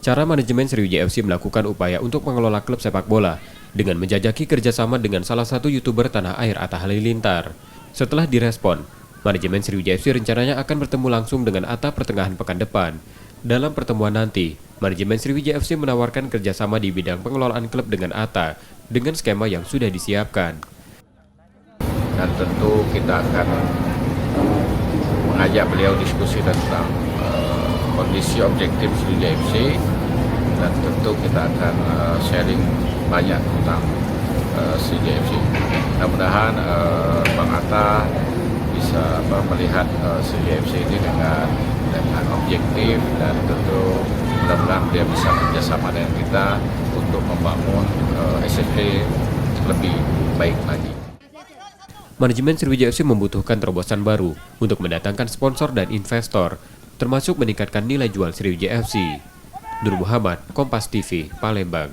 Cara manajemen Sriwijaya FC melakukan upaya untuk mengelola klub sepak bola dengan menjajaki kerjasama dengan salah satu YouTuber tanah air Atta Halilintar. Setelah direspon, manajemen Sriwijaya FC rencananya akan bertemu langsung dengan Atta pertengahan pekan depan. Dalam pertemuan nanti, manajemen Sriwijaya FC menawarkan kerjasama di bidang pengelolaan klub dengan Atta dengan skema yang sudah disiapkan. Dan tentu kita akan mengajak beliau diskusi tentang kondisi objektif Sriwijaya FC, dan tentu kita akan sharing banyak tentang Sriwijaya FC. Mudah-mudahan Bang Atta bisa melihat Sriwijaya FC ini dengan objektif, dan tentu mudah-mudahan dia bisa kerjasama dengan kita untuk membangun SFC lebih baik lagi. Manajemen Sriwijaya FC membutuhkan terobosan baru untuk mendatangkan sponsor dan investor, termasuk meningkatkan nilai jual Sriwijaya FC. Nur Muhammad, Kompas TV, Palembang.